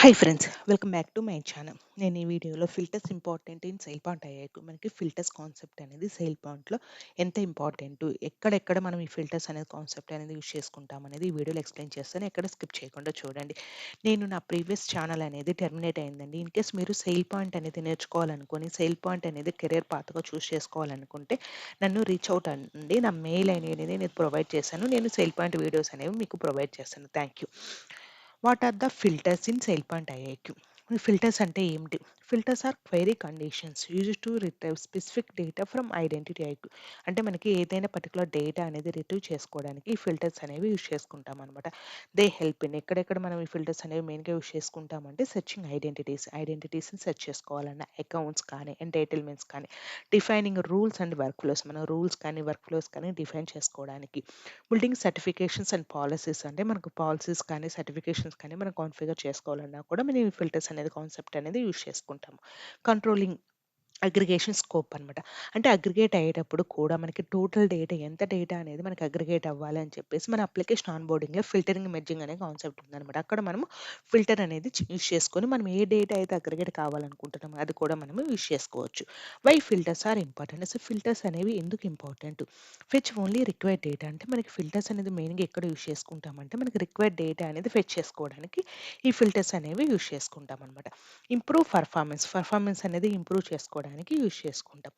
Hi friends, welcome back to my channel. నేను ఈ వీడియోలో filters important in cell point అయ్యాక మనకి ఫిల్టర్స్ కాన్సెప్ట్ అనేది సెల్ పాయింట్లో ఎంత ఇంపార్టెంట్, ఎక్కడెక్కడ మనం ఈ ఫిల్టర్స్ అనేది కాన్సెప్ట్ అనేది యూస్ చేసుకుంటాం అనేది ఈ వీడియోలో ఎక్స్ప్లెయిన్ చేస్తాను. ఎక్కడ స్కిప్ చేయకుండా చూడండి. నేను నా ప్రీవియస్ ఛానల్ అనేది టెర్మినేట్ అయిందండి. ఇన్ కేస్ మీరు సెల్ పాయింట్ అనేది నేర్చుకోవాలనుకొని సెల్ పాయింట్ అనేది కెరీర్ పాత్గా చూస్ చేసుకోవాలనుకుంటే నన్ను రీచ్ అవుట్ అండి. నా మెయిల్ అనేది నేను ప్రొవైడ్ చేశాను. నేను సెల్ పాయింట్ వీడియోస్ అనేవి మీకు ప్రొవైడ్ చేస్తాను. Thank you. What are the filters in SailPoint IIQ? Filters అంటే ఏమిటి? Filters are query conditions used to retrieve specific data from identity IQ. అంటే మనకి ఏదైనా పర్టికులర్ డేటా అనేది రిట్రీవ్ చేసుకోవడానికి ఈ ఫిల్టర్స్ అనేవి యూజ్ చేసుకుంటాం అనమాట. దే హెల్ప్ ఇన్ ఎక్కడెక్కడ మనం ఈ ఫిల్టర్స్ అనేవి మెయిన్గా యూజ్ చేసుకుంటామంటే సెర్చింగ్ ఐడెంటిటీస్ని సెర్చ్ చేసుకోవాలన్న అకౌంట్స్ కానీ ఎంటైటిల్మెంట్స్ కానీ, defining rules and work flows, మన రూల్స్ కానీ వర్క్ ఫ్లోస్ కానీ డిఫైన్ చేసుకోవడానికి, బిల్డింగ్ సర్టిఫికేషన్స్ అండ్ పాలసీస్ అంటే మనకు పాలసీస్ కానీ సర్టిఫికేషన్స్ కానీ మనం కాన్ఫిగర్ చేసుకోవాలన్నా కూడా మనం ఈ ఫిల్టర్స్ అనేది కాన్సెప్ట్ అనేది యూజ్ చేసుకుంటాము. కంట్రోలింగ్ అగ్రిగేషన్ స్కోప్ అనమాట. అంటే అగ్రిగేట్ అయ్యేటప్పుడు కూడా మనకి టోటల్ డేటా ఎంత డేటా అనేది మనకి అగ్రిగేట్ అవ్వాలి అని చెప్పేసి మన అప్లికేషన్ ఆన్‌బోర్డింగ్‌లో ఫిల్టరింగ్, మెర్జింగ్ అనే కాన్సెప్ట్ ఉందనమాట. అక్కడ మనము ఫిల్టర్ అనేది యూజ్ చేసుకొని మనం ఏ డేటా అయితే అగ్రిగేట్ కావాలనుకుంటున్నామో అది కూడా మనము యూజ్ చేసుకోవచ్చు. Why filters are important? అసలు ఫిల్టర్స్ అనేవి ఎందుకు important? Fetch only required data. అంటే మనకి ఫిల్టర్స్ అనేది మెయిన్‌గా ఎక్కడ యూజ్ చేసుకుంటామంటే మనకి రిక్వైర్డ్ డేటా అనేది ఫెచ్ చేసుకోవడానికి ఈ ఫిల్టర్స్ అనేవి యూజ్ చేసుకుంటామనమాట. ఇంప్రూవ్ పర్ఫార్మెన్స్ అనేది ఇంప్రూవ్ చేసుకోవడానికి యూజ్ చేసుకుంటాం.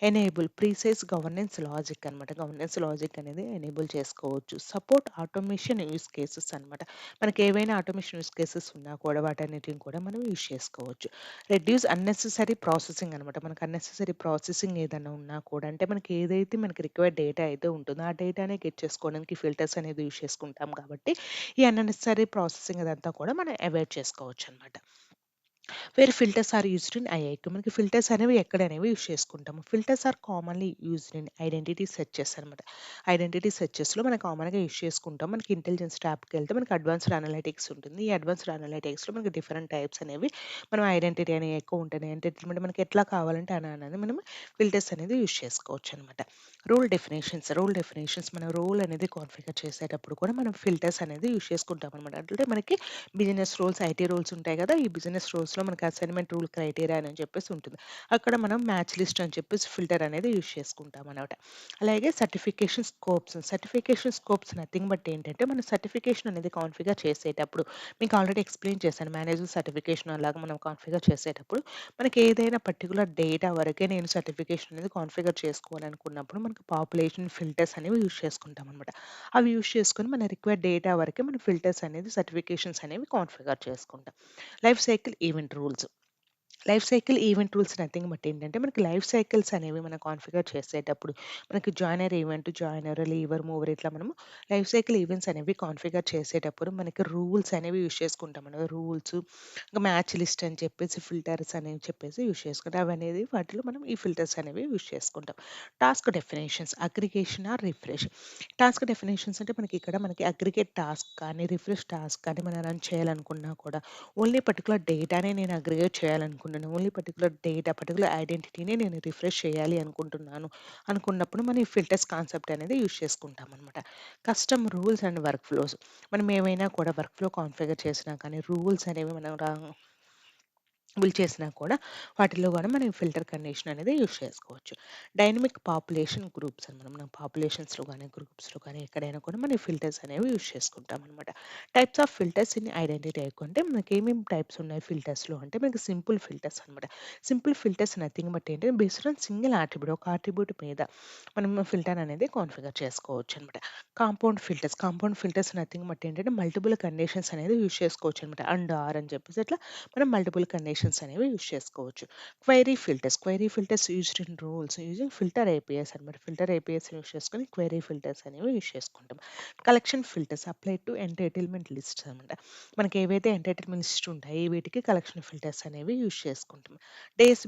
ఎనేబుల్ ప్రీసైజ్ గవర్నెన్స్ లాజిక్ అనమాట. గవర్నెన్స్ లాజిక్ అనేది ఎనేబుల్ చేసుకోవచ్చు. సపోర్ట్ ఆటోమేషన్ యూజ్ కేసెస్ అనమాట. మనకి ఏవైనా ఆటోమేషన్ యూజ్ కేసెస్ ఉన్నా కూడా వాటన్నిటిని కూడా మనం యూజ్ చేసుకోవచ్చు. రెడ్యూస్ అన్నెసెసరీ ప్రాసెసింగ్ అనమాట. మనకు అన్నెసెసరీ ప్రాసెసింగ్ ఏదైనా ఉన్నా కూడా అంటే మనకి ఏదైతే మనకి రిక్వైర్డ్ డేటా అయితే ఉంటుందో ఆ డేటానే గెట్ చేసుకోవడానికి ఫిల్టర్స్ అనేది యూజ్ చేసుకుంటాం కాబట్టి ఈ అన్నెసెసరీ ప్రాసెసింగ్ అదంతా కూడా మనం అవాయిడ్ చేసుకోవచ్చు అనమాట. Where filters are used in IIQ. మనకి ఫిల్టర్స్ అనేవి ఎక్కడనేవి యూజ్ చేసుకుంటాము. Filters are commonly used in identity searches అనమాట. ఐడెంటిటీ సెర్చెస్‌లో మనం కామన్‌గా యూజ్ చేసుకుంటాం. మనకి ఇంటెలిజెన్స్ ట్యాబ్‌కి వెళ్తే మనకి అడ్వాన్స్డ్ అనలిటిక్స్ ఉంటుంది. ఈ అడ్వాన్స్డ్ అనలిటిక్స్‌లో మనకి డిఫరెంట్ టైప్స్ అనేవి మనం ఐడెంటిటీ అని, అకౌంట్ అని, ఎంటైటిల్మెంట్ మనకి ఎట్లా కావాలంటే అలా అనేది మనం ఫిల్టర్స్ అనేది యూజ్ చేసుకోవచ్చు అనమాట. రూల్ డెఫినిషన్స్ మన రోల్ అనేది కాన్ఫిగర్ చేసేటప్పుడు కూడా మనం ఫిల్టర్స్ అనేది యూజ్ చేసుకుంటాం అనమాట. అంటే మనకి బిజినెస్ రోల్స్, ఐటీ రోల్స్ ఉంటాయి కదా! ఈ బిజినెస్ రోల్స్‌లో మనకి అసైన్‌మెంట్ రూల్ క్రైటీరియా అని చెప్పేసి ఉంటుంది. అక్కడ మనం మ్యాచ్ లిస్ట్ అని చెప్పేసి ఫిల్టర్ అనేది యూజ్ చేసుకుంటాం అనమాట. అలాగే సర్టిఫికేషన్ స్కోప్స్ నథింగ్ బట్ ఏంటంటే మన సర్టిఫికేషన్ అనేది కాన్ఫిగర్ చేసేటప్పుడు మీకు ఆల్రెడీ ఎక్స్‌ప్లెయిన్ చేశాను. మేనేజర్ సర్టిఫికేషన్ అలాగా మనం కాన్ఫిగర్ చేసేటప్పుడు మనకి ఏదైనా పర్టిక్యులర్ డేటా వరకే నేను సర్టిఫికేషన్ అనేది కాన్ఫిగర్ చేసుకోవాలనుకున్నప్పుడు మనకి పాపులేషన్ ఫిల్టర్స్ అనేవి యూజ్ చేసుకుంటాం అనమాట. అవి యూజ్ చేసుకొని మన రిక్వైర్డ్ డేటా వరకే మనం ఫిల్టర్స్ అనేది సర్టిఫికేషన్స్ అనేవి కాన్ఫిగర్ చేసుకుంటాం. Life cycle event rules. Life cycle event rules nothing but ఏంటంటే మనకి లైఫ్ సైకిల్స్ అనేవి మనం కాన్ఫిగర్ చేసేటప్పుడు మనకి joiner event, joiner, leaver, mover ఇట్లా మనము లైఫ్ సైకిల్ ఈవెంట్స్ అనేవి కాన్ఫిగర్ చేసేటప్పుడు మనకి రూల్స్ అనేవి యూజ్ చేసుకుంటాం. మనం రూల్స్, మ్యాచ్ లిస్ట్ అని చెప్పేసి ఫిల్టర్స్ అనేవి చెప్పేసి యూజ్ చేసుకుంటాం. అవనేది వాటిలో మనం ఈ ఫిల్టర్స్ అనేవి యూజ్ చేసుకుంటాం. Task definitions aggregation or refresh. Task definitions అంటే మనకి ఇక్కడ మనకి అగ్రిగేట్ టాస్క్ కానీ రిఫ్రెష్ టాస్క్ కానీ మనం రన్ చేయాలనుకున్నా కూడా ఓన్లీ పర్టికులర్ డేటానే నేను అగ్రిగేట్ చేయాలనుకుంటున్నాను. ఓన్లీ పర్టికులర్ డేటా, పర్టికులర్ ఐడెంటిటీనే నేను రిఫ్రెష్ చేయాలి అనుకుంటున్నాను. అనుకున్నప్పుడు మనం ఈ ఫిల్టర్స్ కాన్సెప్ట్ అనేది యూజ్ చేసుకుంటామనమాట. Custom rules and workflows. మనం ఏమైనా కూడా వర్క్ ఫ్లో కాన్ఫిగర్ చేసినా కానీ రూల్స్ అనేవి మనం చేసినా కూడా వాటిలో కూడా మనం ఫిల్టర్ కండిషన్ అనేది యూజ్ చేసుకోవచ్చు. డైనమిక్ పాపులేషన్ గ్రూప్స్ అని మనం పాపులేషన్స్‌లో గానీ, గ్రూప్స్‌లో కానీ ఎక్కడైనా కూడా మనం ఫిల్టర్స్ అనేవి యూజ్ చేసుకుంటాం అనమాట. Types of filters in identity IQ అంటే మనకి ఏమేమి టైప్స్ ఉన్నాయి ఫిల్టర్స్‌లో అంటే మనకి సింపుల్ ఫిల్టర్స్ అనమాట. సింపుల్ ఫిల్టర్స్ నథింగ్ బట్ ఏంటంటే బేస్డ్ ఆన్ సింగిల్ అట్రిబ్యూట్ ఒక అట్రిబ్యూట్ మీద మనం ఫిల్టర్ అనేది కాన్ఫిగర్ చేసుకోవచ్చు అనమాట. కాంపౌండ్ ఫిల్టర్స్ నథింగ్ బట్ ఏంటంటే మల్టిపుల్ కండిషన్స్ అనేది యూజ్ చేసుకోవచ్చు అనమాట. అండ్, ఆర్ అని చెప్పేసి ఇట్లా మనం మల్టిపుల్ కండిషన్స్ అనేవి యూజ్ చేసుకోవచ్చు. Query filters used in rules using filter APIs అనమాట. ఫిల్టర్ ఏపీఎస్ యూజ్ చేసుకొని క్వైరీ ఫిల్టర్స్ అనేవి యూజ్ చేసుకుంటాం. Collection filters apply to entitlement lists అనమాట. మనకి ఏవైతే ఎంటైటిల్మెంట్ లిస్ట్ ఉంటాయి వీటికి కలెక్షన్ ఫిల్టర్స్ అనేవి యూజ్ చేసుకుంటాం. డేస్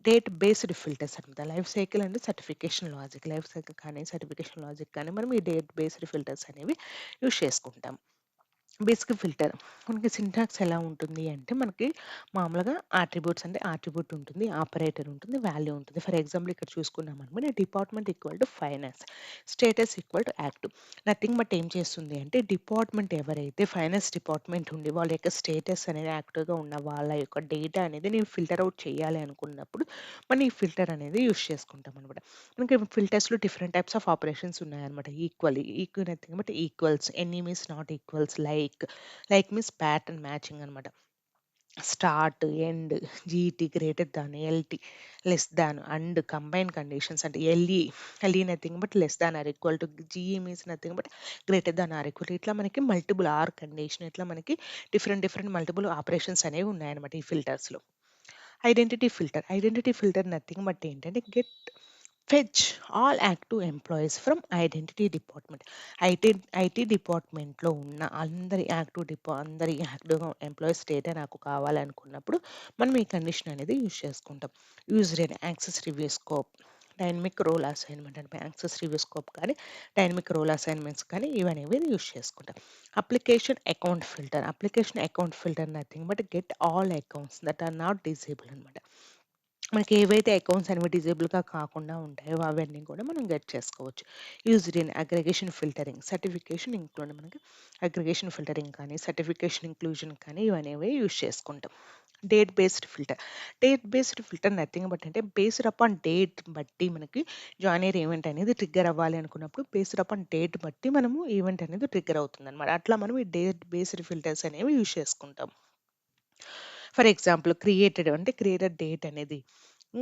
డేట్ బేస్డ్ ఫిల్టర్స్ అనమాట. Life cycle and certification logic. Life cycle కానీ సర్టిఫికేషన్ లాజిక్ కానీ మనం ఈ డేట్ బేస్డ్ ఫిల్టర్స్ అనేవి యూజ్ చేసుకుంటాం. బేసిక్ ఫిల్టర్ మనకి సింటాక్స్ ఎలా ఉంటుంది అంటే మనకి మామూలుగా ఆట్రిబ్యూట్స్ అంటే ఆట్రిబ్యూట్ ఉంటుంది, ఆపరేటర్ ఉంటుంది, వాల్యూ ఉంటుంది. ఫర్ ఎగ్జాంపుల్ ఇక్కడ చూసుకున్నాం అనుకోండి department equal to finance, status equal to active. Nothing but ఏం చేస్తుంది అంటే డిపార్ట్మెంట్ ఎవరైతే ఫైనాన్స్ డిపార్ట్మెంట్ ఉండి వాళ్ళ యొక్క స్టేటస్ అనేది యాక్టివ్గా ఉన్న వాళ్ళ యొక్క డేటా అనేది నేను ఫిల్టర్ అవుట్ చేయాలి అనుకున్నప్పుడు మనం ఈ ఫిల్టర్ అనేది యూస్ చేసుకుంటాం అనమాట. మనకి ఫిల్టర్స్లో డిఫరెంట్ టైప్స్ ఆఫ్ ఆపరేషన్స్ ఉన్నాయన్నమాట. Equal nothing but equals, NE means not equals, like means pattern matching అనమాట. Start, end, GT, greater than, LT, less than, and combine conditions అంటే LE nothing but less than or equal to, GE means nothing but greater than or equal to. ఇట్లా మనకి multiple are condition, ఇట్లా మనకి different multiple operations అనేవి ఉన్నాయన్నమాట ఈ ఫిల్టర్స్లో. Identity filter nothing but ఏంటంటే fetch all active employees from identity department. IT డిపార్ట్మెంట్లో ఉన్న అందరి యాక్టివ్గా ఎంప్లాయీస్ డేటా నాకు కావాలనుకున్నప్పుడు మనం ఈ కండిషన్ అనేది యూజ్ చేసుకుంటాం. User and access review scope, dynamic role assignment అంటే యాక్సెస్ రివ్యూ స్కోప్ కానీ డైనమిక్ రోల్ అసైన్మెంట్స్ కానీ ఇవనేవి యూజ్ చేసుకుంటాం. Application account filter nothing but get all accounts that are not disable అనమాట. మనకి ఏవైతే అకౌంట్స్ అనేవి డిజేబుల్‌గా కాకుండా ఉంటాయో అవన్నీ కూడా మనం గెట్ చేసుకోవచ్చు. Used in aggregation filtering, certification include మనకి అగ్రిగేషన్ ఫిల్టరింగ్ కానీ, సర్టిఫికేషన్ ఇంక్లూజన్ కానీ ఇవనేవి యూజ్ చేసుకుంటాం. Date based filter nothing but అంటే బేస్డ్ అపాన్ డేట్ బట్టి మనకి జాయినర్ ఈవెంట్ అనేది ట్రిగ్గర్ అవ్వాలి అనుకున్నప్పుడు బేస్డ్ అపాన్ డేట్ బట్టి మనము ఈవెంట్ అనేది ట్రిగ్గర్ అవుతుందన్నమాట. అట్లా మనం ఈ డేట్ బేస్డ్ ఫిల్టర్స్ అనేవి యూజ్ చేసుకుంటాం. ఫర్ ఎగ్జాంపుల్ క్రియేటెడ్ డేట్ అనేది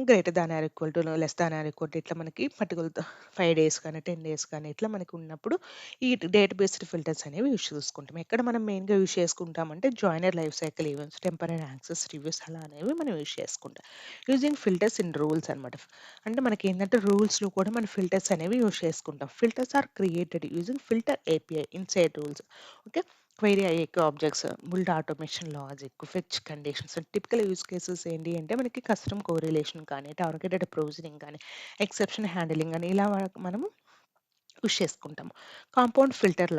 greater than or equal to less than or equal to ఇట్లా మనకి పర్టికులర్ 5 డేస్ కానీ 10 డేస్ కానీ ఇట్లా మనకి ఉన్నప్పుడు ఈ డేట్ బేస్డ్ ఫిల్టర్స్ అనేవి యూస్ చూసుకుంటాం. ఎక్కడ మనం మెయిన్గా యూస్ చేసుకుంటామంటే joiner life cycle events, temporary access reviews అలా అనేవి మనం యూస్ చేసుకుంటాం. యూజింగ్ ఫిల్టర్స్ ఇన్ రూల్స్ అనమాట. అంటే మనకి ఏంటంటే రూల్స్లో కూడా మనం ఫిల్టర్స్ అనేవి యూస్ చేసుకుంటాం. Filters are created using filter API inside rules. Okay, query అయ్యాక objects, build automation logic, fetch conditions. Typical use cases ఏంటి అంటే మనకి కస్టమ్ కోరిలేషన్ కానీ, టార్గెటెడ్ ప్రొవిజనింగ్ కానీ, ఎక్సెప్షన్ హ్యాండిలింగ్ అని ఇలా మనము యూజ్ చేసుకుంటాము. కాంపౌండ్ ఫిల్టర్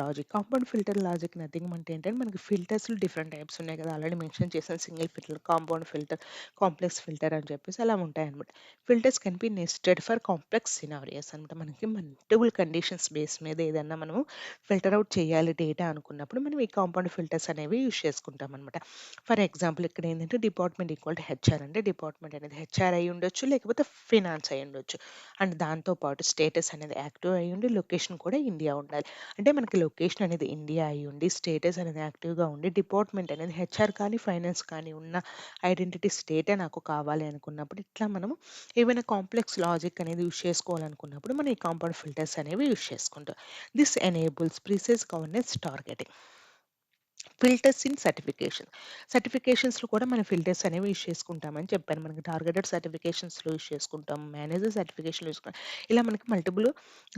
లాజిక్ నథింగ్ అంటే ఏంటంటే మనకి ఫిల్టర్స్లో డిఫరెంట్ టైప్స్ ఉన్నాయి కదా, ఆల్రెడీ మెన్షన్ చేశాను. Single filter, compound filter, complex filter అని చెప్పేసి అలా ఉంటాయన్నమాట. Filters can be nested for complex scenarios అనమాట. మనకి మల్టిపుల్ కండిషన్స్ బేస్ మీద ఏదన్నా మనము ఫిల్టర్ అవుట్ చేయాలి డేటా అనుకున్నప్పుడు మనం ఈ కాంపౌండ్ ఫిల్టర్స్ అనేవి యూజ్ చేసుకుంటాం అనమాట. ఫర్ ఎగ్జాంపుల్ ఇక్కడ ఏంటంటే డిపార్ట్మెంట్ ఈక్వల్ టు హెచ్ఆర్ అంటే డిపార్ట్మెంట్ అనేది హెచ్ఆర్ అయి ఉండొచ్చు, లేకపోతే ఫినాన్స్ అయి ఉండొచ్చు. అండ్ దాంతో పాటు స్టేటస్ అనేది యాక్టివ్ అయి ఉండి లొకేషన్ కూడా ఇండియా ఉండాలి. అంటే మనకి లొకేషన్ అనేది ఇండియా అయి ఉండి స్టేటస్ అనేది యాక్టివ్గా ఉండి డిపార్ట్మెంట్ అనేది హెచ్ఆర్ కానీ ఫైనాన్స్ కానీ ఉన్న ఐడెంటిటీ స్టేటే నాకు కావాలి అనుకున్నప్పుడు ఇట్లా మనము ఏవైనా కాంప్లెక్స్ లాజిక్ అనేది యూస్ చేసుకోవాలనుకున్నప్పుడు మనం ఈ కాంపౌండ్ ఫిల్టర్స్ అనేవి యూస్ చేసుకుంటాం. This enables precise governance targeting. Filters in సర్టిఫికేషన్స్లో కూడా మనం ఫిల్టర్స్ అనేవి యూస్ చేసుకుంటామని చెప్పాను. మనకి టార్గెటెడ్ సర్టిఫికేషన్స్లో యూస్ చేసుకుంటాం, మేనేజర్ సర్టిఫికేషన్లో యూస్ ఇలా మనకి మల్టిపుల్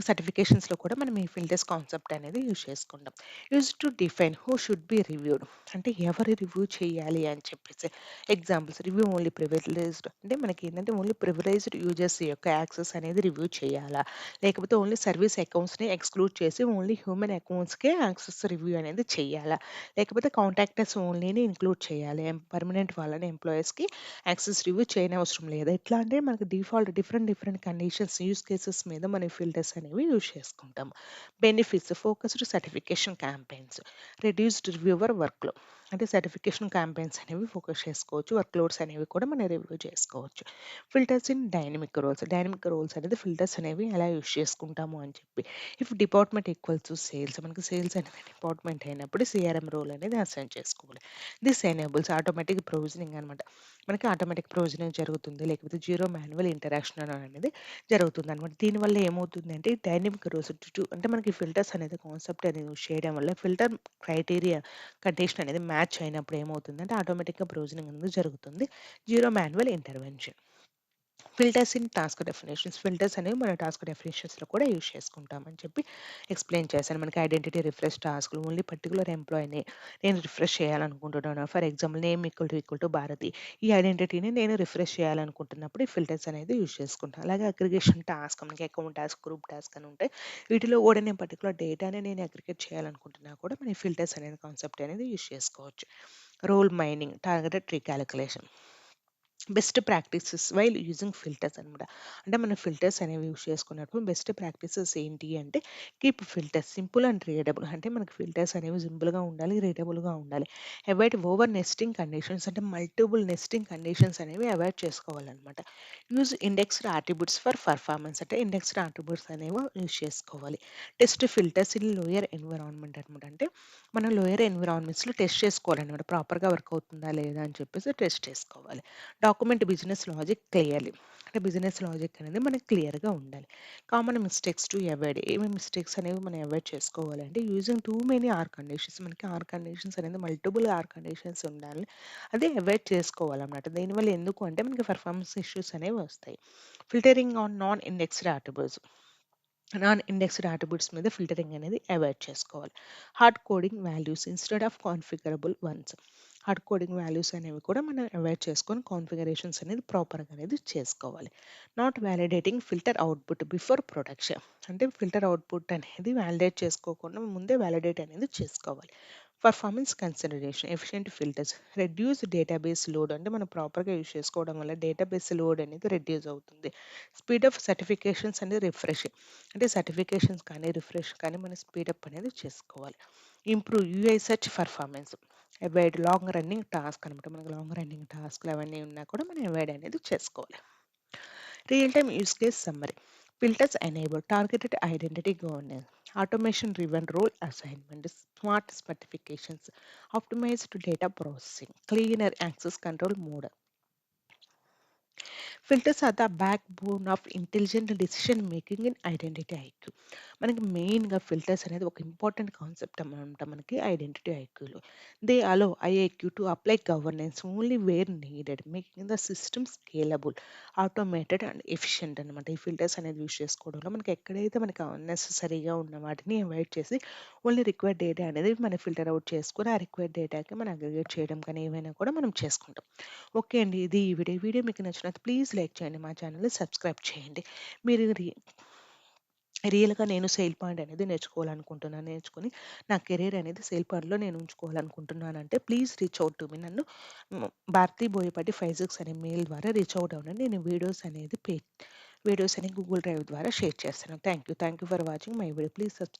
సర్టిఫికేషన్స్లో కూడా మనం ఈ ఫిల్టర్స్ కాన్సెప్ట్ అనేది యూస్ చేసుకుంటాం. Use to define who should be reviewed అంటే ఎవరు రివ్యూ చేయాలి అని చెప్పేసి. ఎగ్జాంపుల్స్ రివ్యూ ఓన్లీ ప్రివిలేజ్డ్ అంటే మనకి ఏంటంటే ఓన్లీ ప్రివిలేజ్డ్ యూజర్స్ యొక్క యాక్సెస్ అనేది రివ్యూ చేయాలా, లేకపోతే ఓన్లీ సర్వీస్ అకౌంట్స్ని ఎక్స్క్లూడ్ చేసి ఓన్లీ హ్యూమన్ అకౌంట్స్కే యాక్సెస్ రివ్యూ అనేది చేయాలా, లేకపోతే కాంటాక్టర్స్ ఓన్లీని ఇంక్లూడ్ చేయాలి, పర్మనెంట్ వాళ్ళని ఎంప్లాయీస్కి యాక్సెస్ రివ్యూ చేయనవసరం లేదా. ఇట్లా అంటే మనకి default different conditions use cases మీద మన ఫిల్టర్స్ అనేవి యూస్ చేసుకుంటాము. Benefits focused certification campaigns, reduced reviewer వర్క్లో అంటే సర్టిఫికేషన్ క్యాంపెయిన్స్ అనేవి ఫోకస్ చేసుకోవచ్చు, వర్క్లోడ్స్ అనేవి కూడా మనం రివ్యూ చేసుకోవచ్చు. ఫిల్టర్స్ ఇన్ డైనమిక్ రోల్స్ అనేది ఫిల్టర్స్ అనేవి ఎలా యూస్ చేసుకుంటాము అని చెప్పి. If department equals to sales మనకి సేల్స్ అనేది డిపార్ట్మెంట్ అయినప్పుడు సిఆర్ఎం రోల్ అనేది అసైన్ చేసుకోవాలి. దిస్ ఎనేబుల్స్ ఆటోమేటిక్ ప్రొవిజనింగ్ అనమాట. మనకి ఆటోమేటిక్ ప్రొవిజనింగ్ జరుగుతుంది, లేకపోతే జీరో మాన్యువల్ ఇంటరాక్షన్ అనేది జరుగుతుంది అనమాట. దీనివల్ల ఏమవుతుంది అంటే డైనమిక్ రోల్స్ అంటే మనకి ఫిల్టర్స్ అనేది కాన్సెప్ట్ అనేది యూస్ చేయడం వల్ల ఫిల్టర్ క్రైటీరియా కండిషన్ అనేది మ్యాచ్ అయినప్పుడు ఏమవుతుందంటే ఆటోమేటిక్గా ప్రొవిజనింగ్ అనేది జరుగుతుంది, zero manual intervention. Filters in task definitions. Filters అనేవి మన టాస్క్ డెఫినేషన్స్‌లో కూడా యూజ్ చేసుకుంటామని చెప్పి ఎక్స్‌ప్లెయిన్ చేశాను. మనకి ఐడెంటిటీ రిఫ్రెష్ టాస్క్‌లు ఓన్లీ పర్టిక్యులర్ ఎంప్లాయీని నేను రిఫ్రెష్ చేయాలనుకుంటున్నాను. For example name equal to Bharathi. ఈ ఐడెంటిటీని నేను రిఫ్రెష్ చేయాలనుకుంటున్నప్పుడు ఈ ఫిల్టర్స్ అనేది యూజ్ చేసుకుంటాను. అలాగే అగ్రిగేషన్ టాస్క్ మనకి అకౌంట్ టాస్క్, గ్రూప్ టాస్క్ అని ఉంటాయి. వీటిలో కూడా నేను పర్టిక్యులర్ డేటాని నేను అగ్రిగేట్ చేయాలనుకుంటున్నా కూడా మన ఫిల్టర్స్ అనేది కాన్సెప్ట్ అనేది యూజ్ చేసుకోవచ్చు. Role mining, targeted recalculation. Best practices while using filters అనమాట. అంటే మనం ఫిల్టర్స్ అనేవి యూజ్ చేసుకున్నప్పుడు బెస్ట్ ప్రాక్టీసెస్ ఏంటి అంటే keep filters simple and readable. అంటే మనకి ఫిల్టర్స్ అనేవి సింపుల్గా ఉండాలి, రీడబుల్గా ఉండాలి. అవాయిడ్ ఓవర్ నెస్టింగ్ కండిషన్స్, అంటే మల్టిపుల్ నెస్టింగ్ కండిషన్స్ అనేవి అవాయిడ్ చేసుకోవాలన్నమాట. Use indexed attributes for performance, అంటే ఇండెక్స్డ్ ఆట్రిబ్యూట్స్ అనేవి యూజ్ చేసుకోవాలి. Test filters in lower environment అనమాట. అంటే మనం లోయర్ ఎన్విరాన్మెంట్స్లో టెస్ట్ చేసుకోవాలన్నమాట, ప్రాపర్గా వర్క్ అవుతుందా లేదా అని చెప్పేసి టెస్ట్ చేసుకోవాలి. డాక్యుమెంట్ బిజినెస్ లాజిక్ క్లియర్లీ, అంటే బిజినెస్ లాజిక్ అనేది మనకి క్లియర్గా ఉండాలి. కామన్ మిస్టేక్స్ టు అవాయిడ్, ఏమేమి మిస్టేక్స్ అనేవి మనం అవాయిడ్ చేసుకోవాలి అంటే using too many are conditions. మనకి ఆర్ కండిషన్స్ అనేది మల్టిపుల్ ఆర్ కండిషన్స్ ఉండాలి, అదే అవాయిడ్ చేసుకోవాలన్నమాట. దీనివల్ల ఎందుకు అంటే మనకి పర్ఫార్మెన్స్ ఇష్యూస్ అనేవి వస్తాయి. Filtering on non indexed attributes, non indexed attributes మీద ఫిల్టరింగ్ అనేది అవాయిడ్ చేసుకోవాలి. Hard coding values instead of configurable once. Hard coding values అనేవి కూడా మనం అవాయిడ్ చేసుకొని కాన్ఫిగరేషన్స్ అనేది ప్రాపర్గా అనేది చేసుకోవాలి. Not validating filter output before production, అంటే ఫిల్టర్ అవుట్పుట్ అనేది వ్యాలిడేట్ చేసుకోకుండా ముందే వ్యాలిడేట్ అనేది చేసుకోవాలి. Performance consideration, efficient filters reduce database load, అంటే మనం ప్రాపర్గా యూజ్ చేసుకోవడం వల్ల డేటాబేస్ లోడ్ అనేది రెడ్యూస్ అవుతుంది. స్పీడ్ ఆఫ్ సర్టిఫికేషన్స్ అనేది రిఫ్రెష్, అంటే సర్టిఫికేషన్స్ కానీ రిఫ్రెష్ కానీ మనం స్పీడప్ అనేది చేసుకోవాలి. Improve UI search performance, avoid long running task అనమాట. మనకి లాంగ్ రన్నింగ్ టాస్క్లు అవన్నీ ఉన్నా కూడా మనం అవాయిడ్ అనేది చేసుకోవాలి. Real time use case summary. Filters enable targeted identity governance, automation driven role assignment, smart specifications, optimized data processing, cleaner access control mode. Filters are the backbone of intelligent decision making in identity IQ. మనకి మెయిన్గా filters అనేది ఒక important concept అనమాట మనకి identity ఐక్యూలో. They allow IIQ to apply governance only where needed, making the system scalable, automated and efficient అనమాట. ఈ filters అనేది యూస్ చేసుకోవడంలో మనకి ఎక్కడైతే మనకి అన్నెసెసరీగా ఉన్న వాటిని అవాయిడ్ చేసి ఓన్లీ రిక్వైర్డ్ డేటా అనేది మనం ఫిల్టర్ అవుట్ చేసుకొని ఆ రిక్వైర్డ్ డేటాకి మనం అగ్రిగేట్ చేయడం కానీ ఏమైనా కూడా మనం చేసుకుంటాం. ఓకే అండి. ఇది ఈ వీడియో. ఈ వీడియో మీకు నచ్చినట్లయితే ప్లీజ్ లైక్ చేయండి. మా ఛానల్‌ని సబ్స్క్రైబ్ చేయండి. మీరు రియల్‌గా నేను సేల్ పాయింట్ అనేది నేర్చుకోవాలనుకుంటున్నాను. నేర్చుకొని నా కెరియర్ అనేది సేల్ పాయింట్‌లో నేను ఉంచుకోవాలనుకుంటున్నానంటే please reach out to me. నన్ను భారతి బోయపాటి 56 అనే మెయిల్ ద్వారా రీచ్ ఔట్ అవ్వండి. నేను వీడియోస్ అని గూగుల్ డ్రైవ్ ద్వారా షేర్ చేస్తాను. Thank you. Thank you for watching my video. Please subscribe.